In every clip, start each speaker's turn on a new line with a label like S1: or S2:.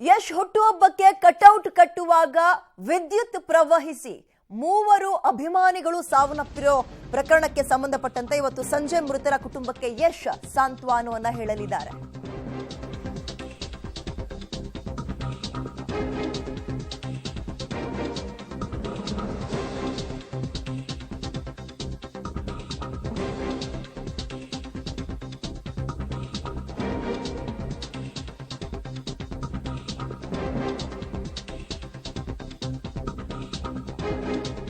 S1: Yash ಹುಟ್ಟುಹಬ್ಬಕ್ಕೆ cutout ಕಟ್ಟುವಾಗ ವಿದ್ಯುತ್ ಪ್ರವಹಿಸಿ ಮೂವರು ಅಭಿಮಾನಿಗಳು ಸಾವನ್ನಪ್ಪಿರೋ ಪ್ರಕರಣಕ್ಕೆ ಸಂಬಂಧಪಟ್ಟಂತೆ ಇವತ್ತು ಸಂಜೆ ಮೃತರ ಕುಟುಂಬಕ್ಕೆ ಯಶ್ ಸಾಂತ್ವನವನ್ನ ಹೇಳಲಿದ್ದಾರೆ.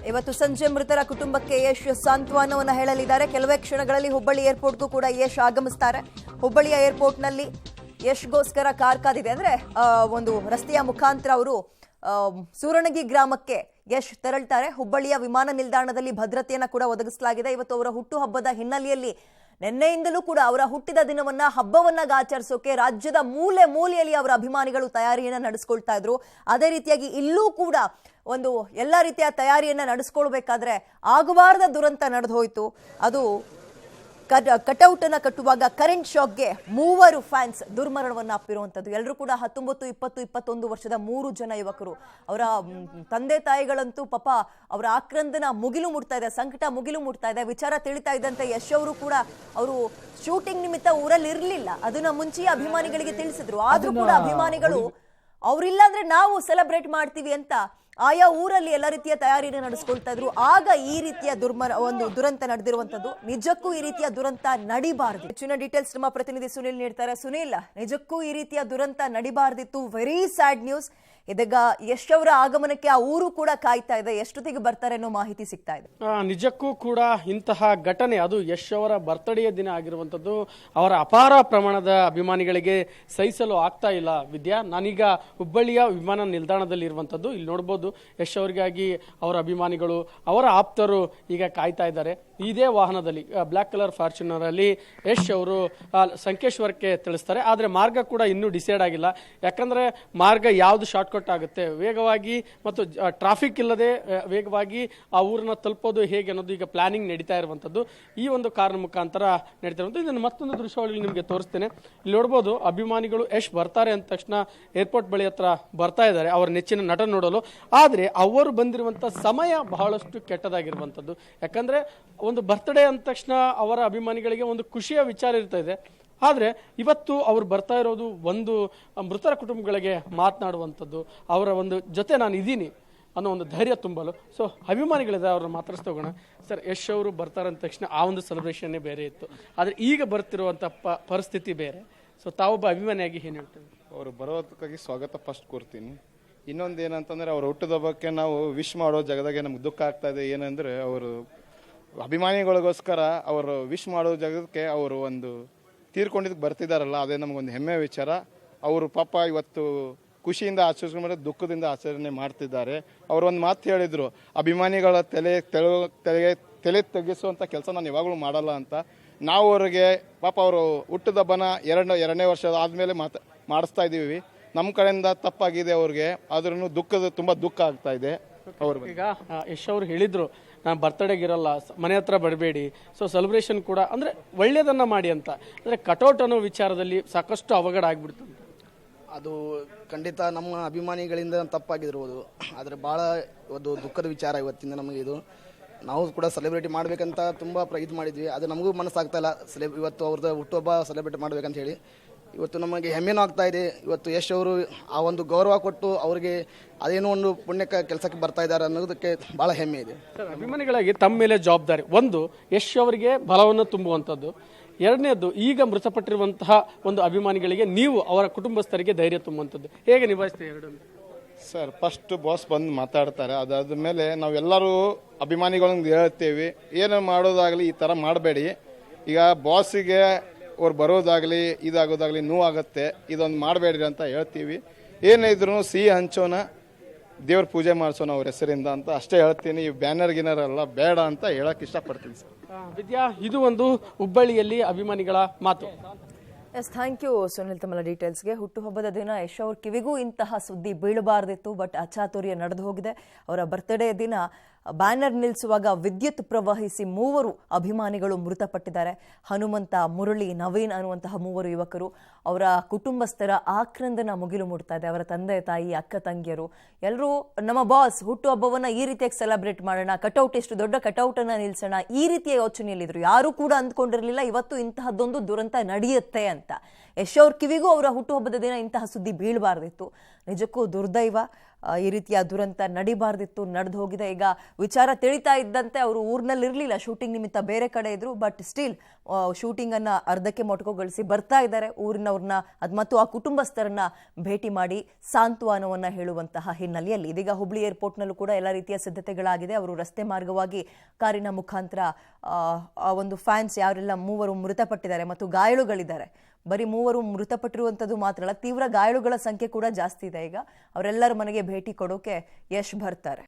S1: ಇವತ್ತು ಸಂಜೆ ಮೃತರ ಕುಟುಂಬಕ್ಕೆ ಯಶ್ ಸಾಂತ್ವನವನ್ನ ಹೇಳಲಿದ್ದಾರೆ. ಕೆಲವೇ ಕ್ಷಣಗಳಲ್ಲಿ ಹುಬ್ಬಳ್ಳಿ ಏರ್ಪೋರ್ಟ್ಗೂ ಕೂಡ ಯಶ್ ಆಗಮಿಸ್ತಾರೆ. ಹುಬ್ಬಳ್ಳಿಯ ಏರ್ಪೋರ್ಟ್ನಲ್ಲಿ ಯಶ್ಗೋಸ್ಕರ ಕಾರ್ ಕಾದಿದೆ. ಅಂದ್ರೆ ಒಂದು ರಸ್ತೆಯ ಮುಖಾಂತರ ಅವರು ಸೂರಣಗಿ ಗ್ರಾಮಕ್ಕೆ ಯಶ್ ತೆರಳ್ತಾರೆ. ಹುಬ್ಬಳ್ಳಿಯ ವಿಮಾನ ನಿಲ್ದಾಣದಲ್ಲಿ ಭದ್ರತೆಯನ್ನ ಕೂಡ ಒದಗಿಸಲಾಗಿದೆ. ಇವತ್ತು ಅವರ ಹುಟ್ಟುಹಬ್ಬದ ಹಿನ್ನೆಲೆಯಲ್ಲಿ ನಿನ್ನೆಯಿಂದಲೂ ಕೂಡ ಅವರ ಹುಟ್ಟಿದ ದಿನವನ್ನ ಹಬ್ಬವನ್ನ ಆಚರಿಸೋಕೆ ರಾಜ್ಯದ ಮೂಲೆ ಮೂಲೆಯಲ್ಲಿ ಅವರ ಅಭಿಮಾನಿಗಳು ತಯಾರಿಯನ್ನ ನಡೆಸ್ಕೊಳ್ತಾ ಇದ್ರು. ಅದೇ ರೀತಿಯಾಗಿ ಇಲ್ಲೂ ಕೂಡ ಒಂದು ಎಲ್ಲ ರೀತಿಯ ತಯಾರಿಯನ್ನ ನಡೆಸ್ಕೊಳ್ಬೇಕಾದ್ರೆ ಆಗಬಾರದ ದುರಂತ ನಡೆದು ಹೋಯ್ತು. ಅದು ಕಟೌಟ್ ಅನ್ನ ಕಟ್ಟುವಾಗ ಕರೆಂಟ್ ಶಾಕ್ಗೆ ಮೂವರು ಫ್ಯಾನ್ಸ್ ದುರ್ಮರಣವನ್ನ ಅಪ್ಪಿರುವಂತದ್ದು. ಎಲ್ಲರೂ ಕೂಡ 19, 20, 21 ವರ್ಷದ 3 ಜನ ಯುವಕರು. ಅವರ ತಂದೆ ತಾಯಿಗಳಂತೂ ಪಾಪ ಅವರ ಆಕ್ರಂದನ ಮುಗಿಲು ಮುಟ್ತಾ ಇದೆ, ಸಂಕಟ ಮುಗಿಲು ಮುಟ್ತಾ ಇದೆ. ವಿಚಾರ ತಿಳಿತಾ ಇದ್ದಂತೆ ಯಶ್ ಅವರು ಕೂಡ ಅವರು ಶೂಟಿಂಗ್ ನಿಮಿತ್ತ ಊರಲ್ಲಿ ಇರ್ಲಿಲ್ಲ. ಅದನ್ನ ಮುಂಚೆಯೇ ಅಭಿಮಾನಿಗಳಿಗೆ ತಿಳಿಸಿದ್ರು. ಆದ್ರೂ ಕೂಡ ಅಭಿಮಾನಿಗಳು ಅವ್ರಿಲ್ಲ ಅಂದ್ರೆ ನಾವು ಸೆಲೆಬ್ರೇಟ್ ಮಾಡ್ತೀವಿ ಅಂತ ಆಯಾ ಊರಲ್ಲಿ ಎಲ್ಲ ರೀತಿಯ ತಯಾರಿಯನ್ನು ನಡೆಸ್ಕೊಳ್ತಾ ಇದ್ರು. ಆಗ ಈ ರೀತಿಯ ಒಂದು ದುರಂತ ನಡೆದಿರುವಂತದ್ದು. ನಿಜಕ್ಕೂ ಈ ರೀತಿಯ ದುರಂತ ನಡಿಬಾರ್ದು. ಹೆಚ್ಚಿನ ಡೀಟೇಲ್ಸ್ ನಮ್ಮ ಪ್ರತಿನಿಧಿ ಸುನಿಲ್ ನೀಡ್ತಾರೆ. ಸುನಿಲ್, ನಿಜಕ್ಕೂ ಈ ರೀತಿಯ ದುರಂತ ನಡಿಬಾರ್ದಿತ್ತು. Very sad news. ಇದೀಗ ಯಶ್ ಅವರ ಆಗಮನಕ್ಕೆ ಆ ಊರು ಕೂಡ ಕಾಯ್ತಾ ಇದೆ. ಎಷ್ಟೊತ್ತಿಗೆ ಬರ್ತಾರೆ ಅನ್ನೋ ಮಾಹಿತಿ ಸಿಗ್ತಾ ಇದೆ.
S2: ನಿಜಕ್ಕೂ ಕೂಡ ಇಂತಹ ಘಟನೆ, ಅದು ಯಶ್ ಅವರ ಬರ್ತ್ಡೇಯ ದಿನ ಆಗಿರುವಂತದ್ದು, ಅವರ ಅಪಾರ ಪ್ರಮಾಣದ ಅಭಿಮಾನಿಗಳಿಗೆ ಸಹಿಸಲು ಆಗ್ತಾ ಇಲ್ಲ. ವಿದ್ಯಾ, ನಾನೀಗ ಹುಬ್ಬಳ್ಳಿಯ ವಿಮಾನ ನಿಲ್ದಾಣದಲ್ಲಿ ಇರುವಂತದ್ದು. ಇಲ್ಲಿ ನೋಡಬಹುದು ಯಶ್ ಅವರಿಗಾಗಿ ಅವರ ಅಭಿಮಾನಿಗಳು, ಅವರ ಆಪ್ತರು ಈಗ ಕಾಯ್ತಾ ಇದ್ದಾರೆ. ಇದೇ ವಾಹನದಲ್ಲಿ ಬ್ಲಾಕ್ ಕಲರ್ ಫಾರ್ಚುನರ್ ಅಲ್ಲಿ ಯಶ್ ಅವರು ಸಂಕೇಶ್ವರಕ್ಕೆ ತಿಳಿಸ್ತಾರೆ. ಆದ್ರೆ ಮಾರ್ಗ ಕೂಡ ಇನ್ನೂ ಡಿಸೈಡ್ ಆಗಿಲ್ಲ. ಯಾಕಂದ್ರೆ ಮಾರ್ಗ ಯಾವ್ದು ಶಾರ್ಟ್ಕಟ್ ಆಗುತ್ತೆ, ವೇಗವಾಗಿ ಮತ್ತು ಟ್ರಾಫಿಕ್ ಇಲ್ಲದೆ ವೇಗವಾಗಿ ಆ ಊರನ್ನ ತಲುಪೋದು ಹೇಗೆ ಅನ್ನೋದು ಈಗ ಪ್ಲಾನಿಂಗ್ ನಡೀತಾ ಇರುವಂತದ್ದು. ಈ ಒಂದು ಕಾರಣ ಮುಖಾಂತರ ನಡೀತಾ ಇರುವಂತದ್ದು. ಇದನ್ನು ಮತ್ತೊಂದು ದೃಶ್ಯಾವಳಿ ನಿಮಗೆ ತೋರಿಸ್ತೇನೆ. ಇಲ್ಲಿ ನೋಡಬಹುದು ಅಭಿಮಾನಿಗಳು ಯಶ್ ಬರ್ತಾರೆ ಅಂದ ತಕ್ಷಣ ಏರ್ಪೋರ್ಟ್ ಬಳಿ ಹತ್ರ ಬರ್ತಾ ಇದ್ದಾರೆ ಅವರ ನೆಚ್ಚಿನ ನಟ ನೋಡಲು. ಆದ್ರೆ ಅವರು ಬಂದಿರುವಂತಹ ಸಮಯ ಬಹಳಷ್ಟು ಕೆಟ್ಟದಾಗಿರುವಂತದ್ದು. ಯಾಕಂದ್ರೆ ಒಂದು ಬರ್ತ್ಡೇ ಅಂದ ತಕ್ಷಣ ಅವರ ಅಭಿಮಾನಿಗಳಿಗೆ ಒಂದು ಖುಷಿಯ ವಿಚಾರ ಇರ್ತಾ ಇದೆ. ಆದ್ರೆ ಇವತ್ತು ಅವ್ರು ಬರ್ತಾ ಇರೋದು ಒಂದು ಮೃತರ ಕುಟುಂಬಗಳಿಗೆ ಮಾತನಾಡುವಂಥದ್ದು, ಅವರ ಒಂದು ಜೊತೆ ನಾನು ಇದ್ದೀನಿ ಅನ್ನೋ ಒಂದು ಧೈರ್ಯ ತುಂಬಲು. ಸೊ ಅಭಿಮಾನಿಗಳಿದೆ, ಅವ್ರನ್ನ ಮಾತಾಡಿಸ್ತಾ ಹೋಗೋಣ. ಸರ್, ಯಶ್ ಅವರು ಬರ್ತಾರೆ ಅಂದ ತಕ್ಷಣ ಆ ಒಂದು ಸೆಲೆಬ್ರೇಷನ್ನೇ ಬೇರೆ ಇತ್ತು. ಆದ್ರೆ ಈಗ ಬರ್ತಿರುವಂತ ಪರಿಸ್ಥಿತಿ ಬೇರೆ. ಸೊ ತಾವೊಬ್ಬ ಅಭಿಮಾನಿಯಾಗಿ ಏನ್ ಹೇಳ್ತೀವಿ?
S3: ಅವರು ಬರೋದಕ್ಕಾಗಿ ಸ್ವಾಗತ ಫಸ್ಟ್ ಕೋರ್ತೀನಿ. ಇನ್ನೊಂದು ಏನಂತಂದ್ರೆ ಅವ್ರ ಹುಟ್ಟದ ಬಗ್ಗೆ ನಾವು ವಿಶ್ ಮಾಡೋ ಜಾಗದಾಗೆ ನಮ್ಗೆ ದುಃಖ ಆಗ್ತಾ ಇದೆ. ಏನಂದ್ರೆ ಅವರು ಅಭಿಮಾನಿಗಳಿಗೋಸ್ಕರ ಅವರು ವಿಶ್ ಮಾಡೋ ಜಾಗಕ್ಕೆ ಅವರು ಒಂದು ತೀರ್ಕೊಂಡಿದ್ದಕ್ಕೆ ಬರ್ತಿದಾರಲ್ಲ, ಅದೇ ನಮಗೊಂದು ಹೆಮ್ಮೆ ವಿಚಾರ. ಅವರು ಪಾಪ ಇವತ್ತು ಖುಷಿಯಿಂದ ಆಚರಿಸ್ಕೊಂಡ್ರೆ ದುಃಖದಿಂದ ಆಚರಣೆ ಮಾಡ್ತಿದ್ದಾರೆ. ಅವರು ಒಂದು ಮಾತು ಹೇಳಿದ್ರು, ಅಭಿಮಾನಿಗಳ ತಲೆ ತೆಗೆಸುವಂಥ ಕೆಲಸ ನಾನು ಯಾವಾಗಲೂ ಮಾಡಲ್ಲ ಅಂತ. ನಾವು ಅವ್ರಿಗೆ ಪಾಪ ಅವರು ಹುಟ್ಟದ ಹಬ್ಬನ ಎರಡನೇ ವರ್ಷ ಆದಮೇಲೆ ಮಾಡಿಸ್ತಾ ಇದ್ದೀವಿ. ನಮ್ಮ ಕಡೆಯಿಂದ ತಪ್ಪಾಗಿದೆ ಅವ್ರಿಗೆ, ಆದ್ರೂ ತುಂಬ ದುಃಖ ಆಗ್ತಾ ಇದೆ. ಅವ್ರಿಗೆ
S2: ಈಗ ಯಶ್ ಅವರು ಹೇಳಿದ್ರು, ನಾನು ಬರ್ತಡೇಗೆ ಇರಲ್ಲ, ಮನೆ ಹತ್ರ ಬರಬೇಡಿ, ಸೊ ಸೆಲೆಬ್ರೇಷನ್ ಕೂಡ ಅಂದ್ರೆ ಒಳ್ಳೇದನ್ನ ಮಾಡಿ ಅಂತ. ಅಂದ್ರೆ ಕಟೌಟ್ ಅನ್ನೋ ವಿಚಾರದಲ್ಲಿ ಸಾಕಷ್ಟು ಅವಘಡ ಆಗ್ಬಿಡ್ತು.
S4: ಅದು ಖಂಡಿತ ನಮ್ಮ ಅಭಿಮಾನಿಗಳಿಂದ ತಪ್ಪಾಗಿರ್ಬೋದು. ಆದರೆ ಭಾಳ ಒಂದು ದುಃಖದ ವಿಚಾರ ಇವತ್ತಿಂದ ನಮಗೆ ಇದು. ನಾವು ಕೂಡ ಸೆಲೆಬ್ರೇಟ್ ಮಾಡಬೇಕಂತ ತುಂಬ ಇದು ಮಾಡಿದ್ವಿ. ಅದು ನಮಗೂ ಮನಸ್ಸಾಗ್ತಾ ಇಲ್ಲ. ಇವತ್ತು ಅವ್ರದ್ದು ಹುಟ್ಟುಹಬ್ಬ ಸೆಲೆಬ್ರೇಟ್ ಮಾಡ್ಬೇಕಂತ ಹೇಳಿ ಇವತ್ತು ನಮಗೆ ಹೆಮ್ಮೆನೂ ಆಗ್ತಾ ಇದೆ. ಇವತ್ತು ಯಶ್ ಅವರು ಆ ಒಂದು ಗೌರವ ಕೊಟ್ಟು ಅವರಿಗೆ ಅದೇನೋ ಒಂದು ಪುಣ್ಯ ಕೆಲಸಕ್ಕೆ ಬರ್ತಾ ಇದ್ದಾರೆ ಅನ್ನೋದಕ್ಕೆ ಬಹಳ ಹೆಮ್ಮೆ ಇದೆ.
S2: ಸರ್, ಅಭಿಮಾನಿಗಳಾಗಿ ತಮ್ಮ ಮೇಲೆ ಜವಾಬ್ದಾರಿ. ಒಂದು, ಯಶ್ ಅವರಿಗೆ ಬಲವನ್ನು ತುಂಬುವಂಥದ್ದು. ಎರಡನೇದು, ಈಗ ಮೃತಪಟ್ಟಿರುವಂತಹ ಒಂದು ಅಭಿಮಾನಿಗಳಿಗೆ ನೀವು ಅವರ ಕುಟುಂಬಸ್ಥರಿಗೆ ಧೈರ್ಯ ತುಂಬುವಂಥದ್ದು. ಹೇಗೆ ನಿಭಾಯಿಸ್ತೀವಿ ಎರಡನ್ನು?
S3: ಸರ್, ಫಸ್ಟ್ ಬಾಸ್ ಬಂದು ಮಾತಾಡ್ತಾರೆ. ಅದಾದ ಮೇಲೆ ನಾವೆಲ್ಲರೂ ಅಭಿಮಾನಿಗಳಿಗೆ ಹೇಳ್ತೇವೆ, ಏನು ಮಾಡೋದಾಗಲಿ ಈ ಥರ ಮಾಡಬೇಡಿ. ಈಗ ಬಾಸಿಗೆ ಅವ್ರು ಬರೋದಾಗಲಿ ಇದಾಗೋದಾಗಲಿ ನೋವಾಗುತ್ತೆ, ಇದೊಂದು ಮಾಡಬೇಡ್ರಿ ಅಂತ ಹೇಳ್ತೀವಿ. ಏನೇ ಇದ್ರು ಸಿಹಿ ಹಂಚೋಣ, ದೇವ್ರ ಪೂಜೆ ಮಾಡಿಸೋಣ ಅವ್ರ ಹೆಸರಿಂದ ಅಂತ ಅಷ್ಟೇ ಹೇಳ್ತೀನಿ. ಬ್ಯಾನರ್ ಗಿನರ್ ಎಲ್ಲ ಬೇಡ ಅಂತ ಹೇಳಕ್ ಇಷ್ಟಪಡ್ತೀನಿ ಸರ್.
S2: ವಿದ್ಯಾ, ಇದು ಒಂದು ಹುಬ್ಬಳ್ಳಿಯಲ್ಲಿ ಅಭಿಮಾನಿಗಳ ಮಾತು.
S1: ಎಸ್, ಥ್ಯಾಂಕ್ ಯು ಸುನಿಲ್ ತಮ್ಮ ಡೀಟೇಲ್ಸ್ಗೆ. ಹುಟ್ಟುಹಬ್ಬದ ದಿನ ಯಶ್ ಅವ್ರ ಕಿವಿಗೂ ಇಂತಹ ಸುದ್ದಿ ಬೀಳಬಾರ್ದಿತ್ತು, ಬಟ್ ಅಚಾತುರ್ಯ ನಡೆದು ಹೋಗಿದೆ. ಅವರ ಬರ್ತ್ಡೇ ದಿನ ಬ್ಯಾನರ್ ನಿಲ್ಲಿಸುವಾಗ ವಿದ್ಯುತ್ ಪ್ರವಹಿಸಿ 3 ಅಭಿಮಾನಿಗಳು ಮೃತಪಟ್ಟಿದ್ದಾರೆ. ಹನುಮಂತ, ಮುರಳಿ, ನವೀನ್ ಅನ್ನುವಂತಹ 3 ಯುವಕರು. ಅವರ ಕುಟುಂಬಸ್ಥರ ಆಕ್ರಂದನ ಮುಗಿಲು ಮುಟ್ತಾ ಇದೆ. ಅವರ ತಂದೆ ತಾಯಿ, ಅಕ್ಕ ತಂಗಿಯರು ಎಲ್ಲರೂ ನಮ್ಮ ಬಾಸ್ ಹುಟ್ಟುಹಬ್ಬವನ್ನ ಈ ರೀತಿಯಾಗಿ ಸೆಲೆಬ್ರೇಟ್ ಮಾಡೋಣ, ಕಟೌಟ್ ಎಷ್ಟು ದೊಡ್ಡ ಕಟೌಟ್ ಅನ್ನ ನಿಲ್ಸೋಣ, ಈ ರೀತಿಯ ಯೋಚನೆಯಲ್ಲಿದ್ರು. ಯಾರು ಕೂಡ ಅಂದ್ಕೊಂಡಿರಲಿಲ್ಲ ಇವತ್ತು ಇಂತಹದ್ದೊಂದು ದುರಂತ ನಡೆಯುತ್ತೆ ಅಂತ. ಯಶ್ ಅವ್ರ ಕಿವಿಗೂ ಅವರ ಹುಟ್ಟುಹಬ್ಬದ ದಿನ ಇಂತಹ ಸುದ್ದಿ ಬೀಳಬಾರ್ದಿತ್ತು. ನಿಜಕ್ಕೂ ದುರ್ದೈವ. ಈ ರೀತಿಯ ದುರಂತ ನಡಿಬಾರ್ದಿತ್ತು, ನಡೆದು ಹೋಗಿದೆ. ಈಗ ವಿಚಾರ ತಿಳಿತಾ ಇದ್ದಂತೆ ಅವರು ಊರಿನಲ್ಲಿ ಇರಲಿಲ್ಲ, ಶೂಟಿಂಗ್ ನಿಮಿತ್ತ ಬೇರೆ ಕಡೆ ಇದ್ರು. ಬಟ್ ಸ್ಟಿಲ್ ಶೂಟಿಂಗ್ ಅನ್ನ ಅರ್ಧಕ್ಕೆ ಮೊಟಕುಗೊಳಿಸಿ ಬರ್ತಾ ಇದ್ದಾರೆ. ಊರಿನವ್ರನ್ನ ಮತ್ತು ಆ ಕುಟುಂಬಸ್ಥರನ್ನ ಭೇಟಿ ಮಾಡಿ ಸಾಂತ್ವನವನ್ನ ಹೇಳುವಂತಹ ಹಿನ್ನೆಲೆಯಲ್ಲಿ ಇದೀಗ ಹುಬ್ಳಿ ಏರ್ಪೋರ್ಟ್ನಲ್ಲೂ ಕೂಡ ಎಲ್ಲ ರೀತಿಯ ಸಿದ್ಧತೆಗಳಾಗಿದೆ. ಅವರು ರಸ್ತೆ ಮಾರ್ಗವಾಗಿ ಕಾರಿನ ಮುಖಾಂತರ ಒಂದು ಫ್ಯಾನ್ಸ್ ಯಾರೆಲ್ಲ 3 ಮೃತಪಟ್ಟಿದ್ದಾರೆ ಮತ್ತು ಗಾಯಾಳುಗಳಿದ್ದಾರೆ. ಬರೀ 3 ಮೃತಪಟ್ಟಿರುವಂಥದ್ದು ಮಾತ್ರ ಅಲ್ಲ, ತೀವ್ರ ಗಾಯಾಳುಗಳ ಸಂಖ್ಯೆ ಕೂಡ ಜಾಸ್ತಿ ಇದೆ. ಈಗ ಅವರೆಲ್ಲರ ಮನೆಗೆ ಭೇಟಿ ಕೊಡೋಕೆ ಯಶ್ ಬರ್ತಾರೆ.